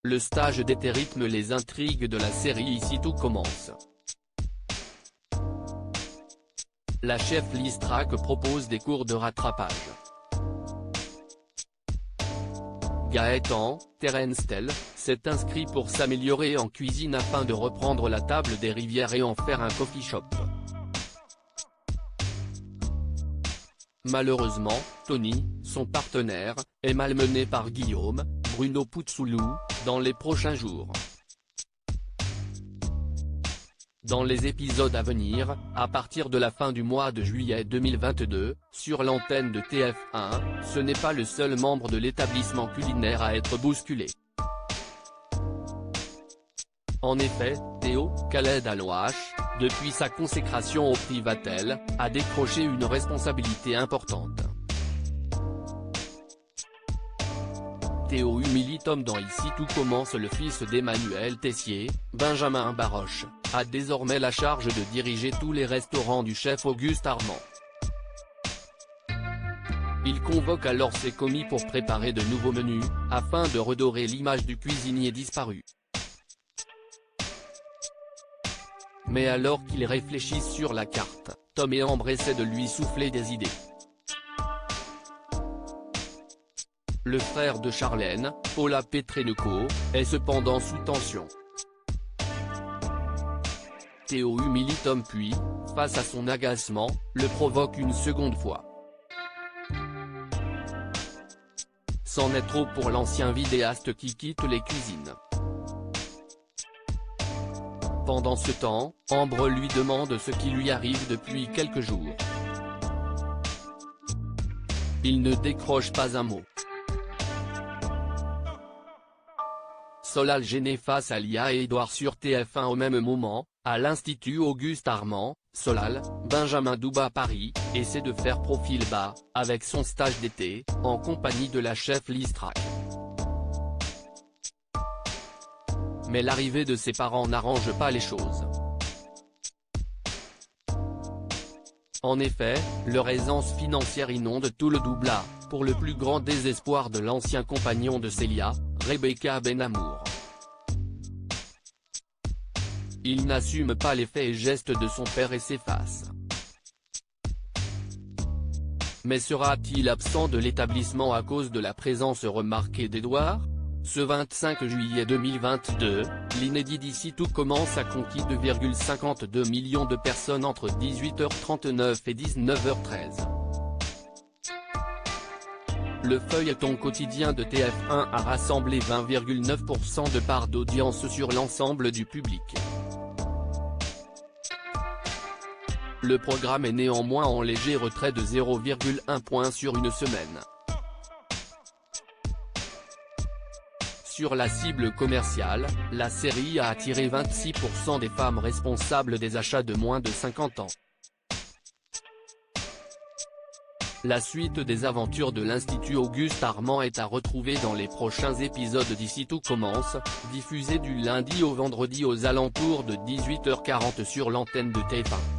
le stage d'été rythme les intrigues de la série Ici tout commence. La chef Liz Track propose des cours de rattrapage. Gaëtan, Terenstell, s'est inscrit pour s'améliorer en cuisine afin de reprendre la table des Rivières et en faire un coffee shop. Malheureusement, Tony, son partenaire, est malmené par Guillaume, Bruno Puzzolou, dans les prochains jours. Dans les épisodes à venir, à partir de la fin du mois de juillet 2022, sur l'antenne de TF1, ce n'est pas le seul membre de l'établissement culinaire à être bousculé. En effet, Théo, Khaled Alouache, depuis sa consécration au prix Vatel, a décroché une responsabilité importante. Théo humilie Tom dans Ici tout commence. Le fils d'Emmanuel Tessier, Benjamin Baroche, a désormais la charge de diriger tous les restaurants du chef Auguste Armand. Il convoque alors ses commis pour préparer de nouveaux menus, afin de redorer l'image du cuisinier disparu. Mais alors qu'ils réfléchissent sur la carte, Tom et Ambre essaient de lui souffler des idées. Le frère de Charlène, Paula Petrenko, est cependant sous tension. Théo humilie Tom puis, face à son agacement, le provoque une seconde fois. C'en est trop pour l'ancien vidéaste qui quitte les cuisines. Pendant ce temps, Ambre lui demande ce qui lui arrive depuis quelques jours. Il ne décroche pas un mot. Solal gêné face à Lia et Édouard sur TF1 au même moment, à l'Institut Auguste Armand, Solal, Benjamin Douba Paris, essaie de faire profil bas, avec son stage d'été, en compagnie de la chef Liz Track. Mais l'arrivée de ses parents n'arrange pas les choses. En effet, leur aisance financière inonde tout le Doubla, pour le plus grand désespoir de l'ancien compagnon de Célia, Rebecca Benamour. Il n'assume pas les faits et gestes de son père et s'efface. Mais sera-t-il absent de l'établissement à cause de la présence remarquée d'Édouard ? Ce 25 juillet 2022, l'inédit d'Ici tout commence a conquis 2,52 millions de personnes entre 18h39 et 19h13. Le feuilleton quotidien de TF1 a rassemblé 20,9% de part d'audience sur l'ensemble du public. Le programme est néanmoins en léger retrait de 0,1 point sur une semaine. Sur la cible commerciale, la série a attiré 26% des femmes responsables des achats de moins de 50 ans. La suite des aventures de l'Institut Auguste Armand est à retrouver dans les prochains épisodes d'Ici tout commence, diffusés du lundi au vendredi aux alentours de 18h40 sur l'antenne de TF1.